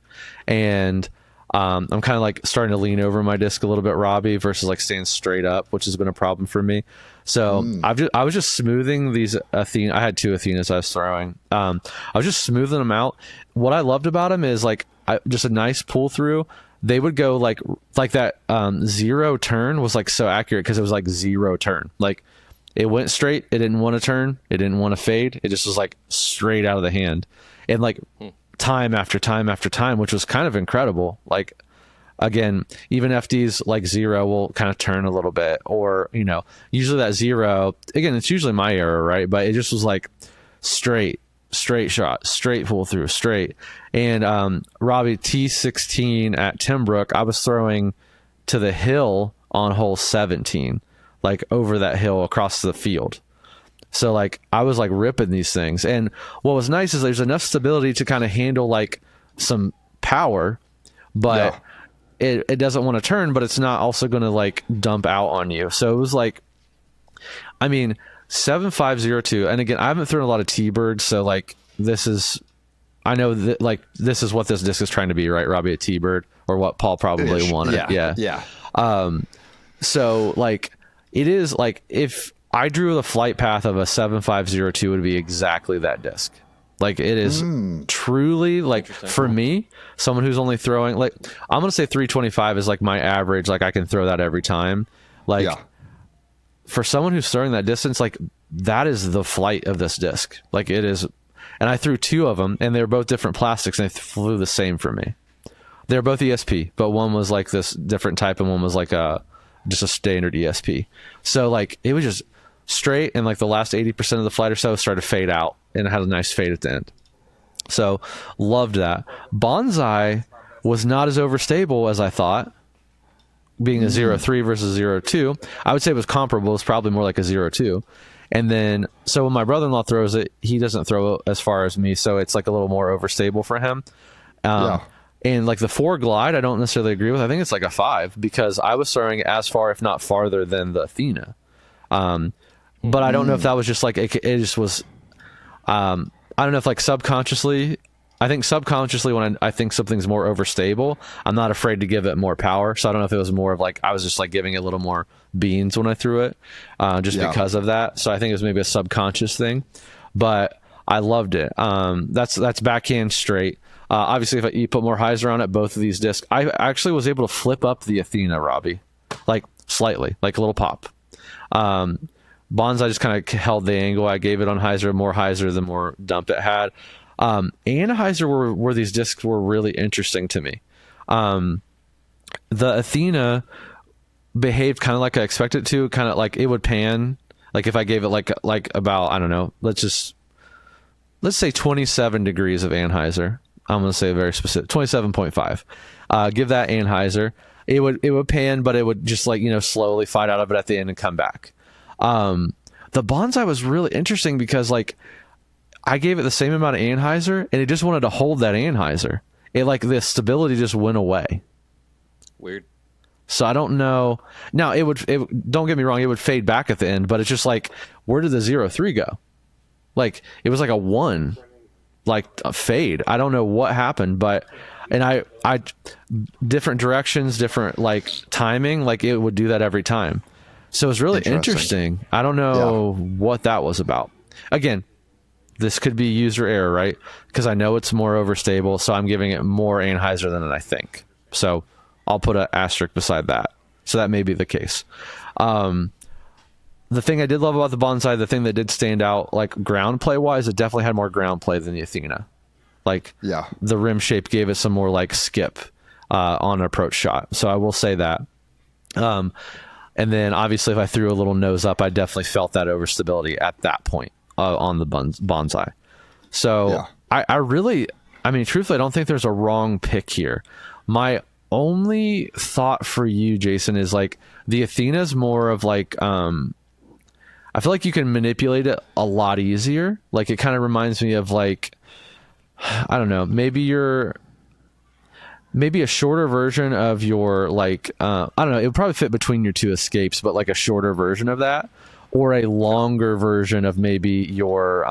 and I'm kind of like starting to lean over my disc a little bit, Robbie, versus like staying straight up, which has been a problem for me. So I was just smoothing these Athena. I had two Athenas I was throwing. I was just smoothing them out. What I loved about them is like just a nice pull through. They would go like that zero turn was like so accurate because it was like zero turn. Like it went straight. It didn't want to turn. It didn't want to fade. It just was like straight out of the hand. And like time after time after time, which was kind of incredible. Like, again, even FD's like zero will kind of turn a little bit, or, you know, usually that zero, again, it's usually my error, right? But it just was like straight shot, straight pull through, straight. And Robbie, T16 at Timbrook, I was throwing to the hill on hole 17, like over that hill across the field. So like I was like ripping these things. And what was nice is there's enough stability to kind of handle like some power, but it doesn't want to turn, but it's not also going to like dump out on you. So it was like, I mean, 7502. And again, I haven't thrown a lot of T-birds. So like this is, I know that like this is what this disc is trying to be, right, Robbie, a T-bird, or what Paul probably wanted. Yeah. So like it is like if I drew the flight path of a 7502, it would be exactly that disc. Like it is truly like for me, someone who's only throwing like, I'm going to say 325 is like my average. Like I can throw that every time. Like for someone who's throwing that distance, like that is the flight of this disc. Like it is. And I threw two of them and they're both different plastics and they flew the same for me. They're both ESP, but one was like this different type and one was like just a standard ESP. So like it was just straight, and like the last 80% of the flight or so started to fade out, and it had a nice fade at the end. So loved that. Bonsai was not as overstable as I thought, being a 0.3 versus 0.2. I would say it was comparable. It's probably more like a 0.2. And then, so when my brother-in-law throws it, he doesn't throw as far as me, so it's like a little more overstable for him. And like the 4 glide, I don't necessarily agree with. I think it's like a 5 because I was throwing it as far, if not farther, than the Athena. But I don't know if that was just like it just was. I don't know if like subconsciously. I think subconsciously when I think something's more overstable, I'm not afraid to give it more power. So I don't know if it was more of like I was just like giving it a little more beans when I threw it, just because of that. So I think it was maybe a subconscious thing, but I loved it. That's backhand straight. Obviously, if you put more Hyzer on it, both of these discs, I actually was able to flip up the Athena, Robbie, like slightly, like a little pop. Bonsai just kind of held the angle. I gave it on Hyzer, more Hyzer, the more dump it had. And Hyzer where these discs were really interesting to me. The Athena behaved kind of like I expected it to, kind of like it would pan. Like if I gave it like about, I don't know, let's say 27 degrees of anhyzer. I'm going to say a very specific 27.5. Give that anhyzer. It would pan, but it would just like, you know, slowly fight out of it at the end and come back. The Bonsai was really interesting because like I gave it the same amount of anhyzer and it just wanted to hold that anhyzer. It like the stability just went away. Weird. So I don't know. Now don't get me wrong, it would fade back at the end, but it's just like, where did the 0.3 go? Like it was like a 1, like a fade. I don't know what happened, but and I different directions, different like timing, like it would do that every time. So it was really interesting. I don't know what that was about. Again, this could be user error, right? Because I know it's more overstable, so I'm giving it more anhyzer than I think. So I'll put an asterisk beside that. So that may be the case. The thing I did love about the Bonsai, the thing that did stand out, like ground play wise, it definitely had more ground play than the Athena. Like the rim shape gave it some more like skip on an approach shot. So I will say that. And then obviously if I threw a little nose up, I definitely felt that overstability at that point on the Bonsai. So I mean, truthfully, I don't think there's a wrong pick here. My only thought for you, Jason, is like the Athena's more of like, I feel like you can manipulate it a lot easier. Like it kind of reminds me of like, I don't know, maybe maybe a shorter version of your like I don't know, it would probably fit between your two escapes, but like a shorter version of that, or a longer version of maybe your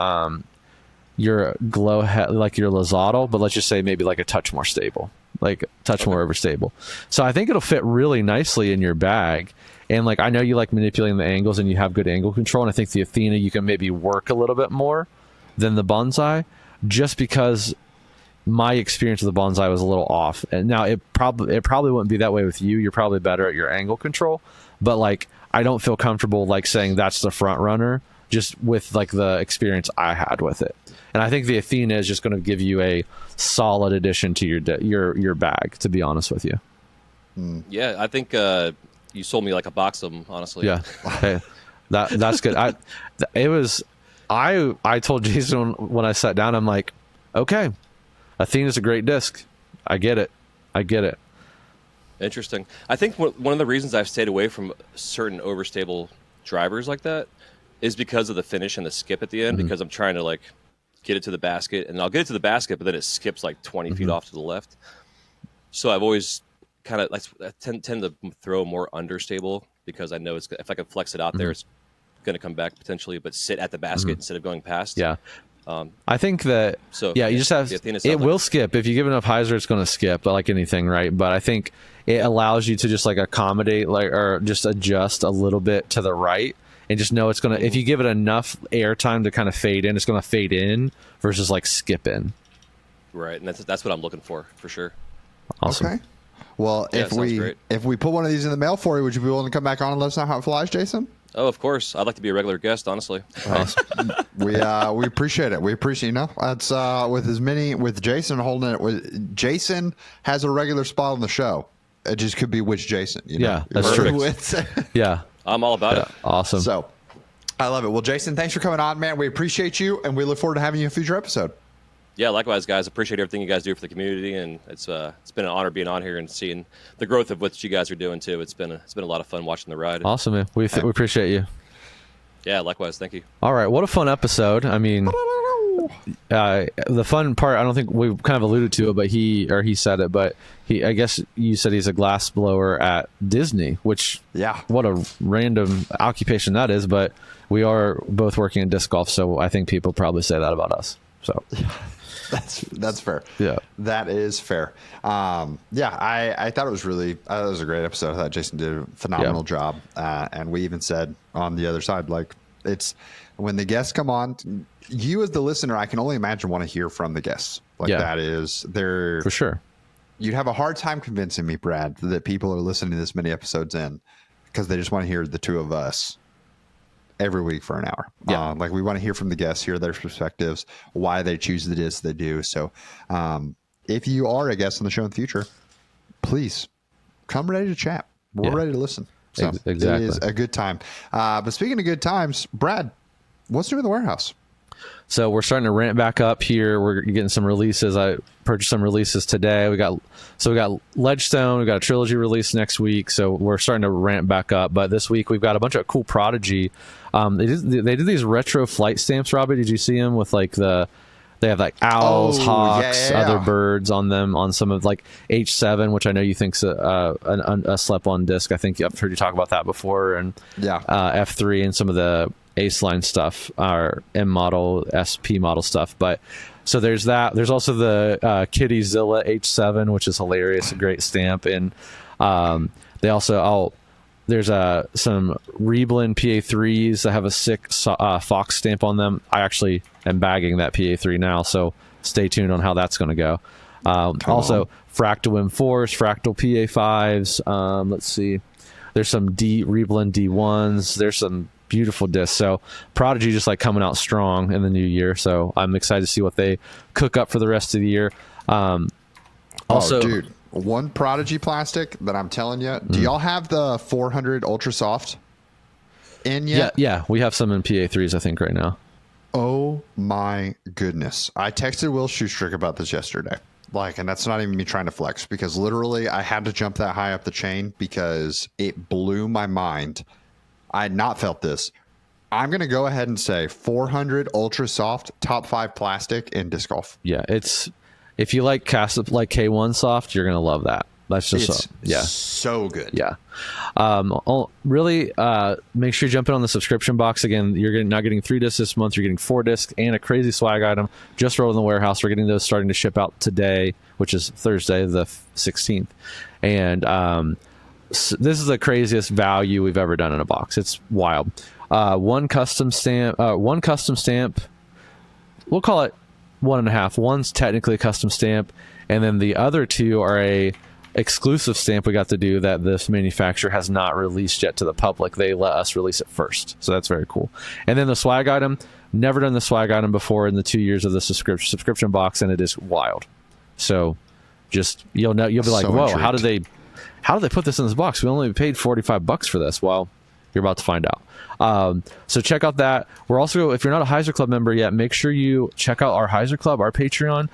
glow head, like your Lozado, but let's just say maybe like a touch more stable, like touch more overstable. So I think it'll fit really nicely in your bag. And like I know you like manipulating the angles and you have good angle control, and I think the Athena you can maybe work a little bit more than the Bonsai, just because my experience with the Bonsai was a little off. And now it probably wouldn't be that way with you. You're probably better at your angle control, but like I don't feel comfortable like saying that's the front runner just with like the experience I had with it. And I think the Athena is just going to give you a solid addition to your bag, to be honest with you. Yeah, I think you sold me like a box of them, honestly. Yeah, hey, that's good. I told Jason when I sat down, I'm like, okay, Athena's a great disc. I get it. Interesting. I think one of the reasons I've stayed away from certain overstable drivers like that is because of the finish and the skip at the end, because I'm trying to like get it to the basket, and I'll get it to the basket, but then it skips like 20 feet off to the left. So I've always kind of like tend to throw more understable, because I know if I can flex it out there, it's going to come back potentially, but sit at the basket instead of going past. Yeah. I think that, you just have, it will skip. If you give enough Hyzer, it's going to skip, like anything, right? But I think it allows you to just like accommodate, like, or just adjust a little bit to the right, and just know it's going to, if you give it enough air time to kind of fade in, it's going to fade in versus like skip in. Right. And that's what I'm looking for sure. Awesome. Okay. Well, if we put one of these in the mail for you, would you be willing to come back on and let us know how it flies, Jason? Oh, of course. I'd like to be a regular guest, honestly. Awesome. We appreciate it. We appreciate, that's with Jason holding it. Jason has a regular spot on the show. It just could be which Jason. Yeah, that's true. Yeah. I'm all about it. Awesome. So I love it. Well, Jason, thanks for coming on, man. We appreciate you, and we look forward to having you in a future episode. Yeah, likewise, guys. Appreciate everything you guys do for the community, and it's been an honor being on here and seeing the growth of what you guys are doing too. It's been a lot of fun watching the ride. Awesome, man. We appreciate you. Yeah, likewise. Thank you. All right, what a fun episode. I mean, the fun part, I don't think we kind of alluded to it, but he said it, but I guess you said he's a glass blower at Disney, which, what a random occupation that is, but we are both working in disc golf, so I think people probably say that about us. So that's fair. Yeah, that is fair. I thought it was a great episode. I thought Jason did a phenomenal job. And we even said on the other side, like, it's when the guests come on, you as the listener, I can only imagine want to hear from the guests. Like that is there for sure. You'd have a hard time convincing me, Brad, that people are listening to this many episodes in because they just want to hear the two of us every week for an hour. Like we want to hear from the guests, hear their perspectives, why they choose the discs they do. So if you are a guest on the show in the future, please come ready to chat. We're ready to listen. So exactly. It is a good time. But speaking of good times, Brad, what's new in the warehouse? So we're starting to ramp back up here. We're getting some releases. I purchased some releases today. We got Ledgestone. We got a trilogy release next week. So we're starting to ramp back up. But this week we've got a bunch of cool Prodigy. They did these retro flight stamps. Robbie, did you see them with like they have like owls, hawks, other birds on them on some of like H7, which I know you think's a slep-on disc. I think I've heard you talk about that before, and F3 and some of the Ace line stuff, our M model, SP model stuff. But so there's that. There's also the Kitty Zilla H7, which is hilarious, a great stamp, and they also there's some Reblin PA3s that have a sick Fox stamp on them. I actually am bagging that PA3 now, so stay tuned on how that's going to go. Also, Fractal M4s, Fractal PA5s. Let's see. There's some Reblin D1s. There's some beautiful discs. So Prodigy just like coming out strong in the new year. So I'm excited to see what they cook up for the rest of the year. Also, dude, one Prodigy plastic that I'm telling you. Do y'all have the 400 Ultra Soft in yet? Yeah, we have some in PA3s, I think, right now. Oh my goodness. I texted Will Shoestrick about this yesterday. And that's not even me trying to flex, because literally I had to jump that high up the chain because it blew my mind. I had not felt this. I'm going to go ahead and say 400 Ultra Soft, top 5 plastic in disc golf. Yeah, it's if you like like K1 soft, you're gonna love that. That's just so good. Yeah. Really, make sure you jump in on the subscription box. Again, you're not getting 3 discs this month. You're getting 4 discs and a crazy swag item just rolled in the warehouse. We're getting those starting to ship out today, which is Thursday, the 16th. And this is the craziest value we've ever done in a box. It's wild. One custom stamp. We'll call it 1.5. One's technically a custom stamp, and then the other 2 are a exclusive stamp we got to do that this manufacturer has not released yet to the public. They let us release it first, so that's very cool. And then the swag item, never done the swag item before in the 2 years of the subscription box, and it is wild. So just you'll be like, whoa, intrigued. how did they put this in this box? We only paid $45 for this. Well, you're about to find out. So check out that. We're also, if you're not a Hyzer Club member yet, make sure you check out our Hyzer Club, our Patreon.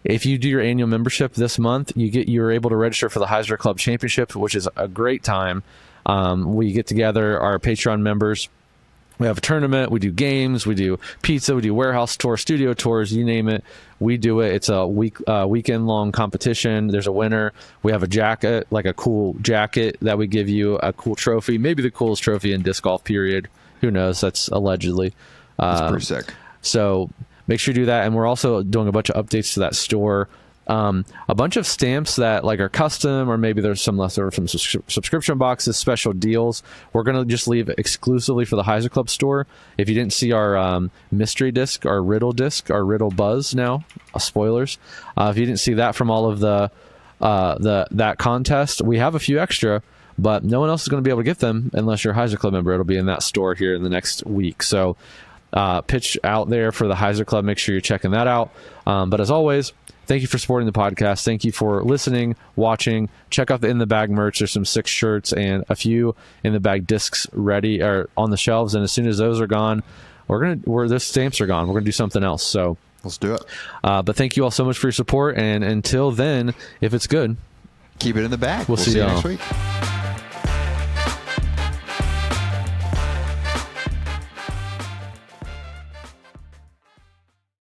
If you do your annual membership this month, you're able to register for the Hyzer Club Championship, which is a great time. We get together, our Patreon members. We have a tournament. We do games. We do pizza. We do warehouse tours, studio tours. You name it, we do it. It's a weekend long competition. There's a winner. We have a jacket, like a cool jacket that we give you, a cool trophy, maybe the coolest trophy in disc golf. Period. Who knows? That's allegedly. That's pretty sick. So make sure you do that. And we're also doing a bunch of updates to that store. A bunch of stamps that like are custom, or maybe there's some leftover from subscription boxes, special deals. We're going to just leave exclusively for the Hyzer Club store. If you didn't see our mystery disc, our riddle buzz now, spoilers. If you didn't see that from all of that contest, we have a few extra, but no one else is going to be able to get them unless you're a Hyzer Club member. It'll be in that store here in the next week. So pitch out there for the Hyzer Club. Make sure you're checking that out. But as always, thank you for supporting the podcast. Thank you for listening, watching. Check out the In the Bag merch. There's some 6 shirts and a few In the Bag discs ready or on the shelves. And as soon as those are gone, the stamps are gone. We're gonna do something else. So let's do it. But thank you all so much for your support. And until then, if it's good, keep it in the bag. We'll see you next week.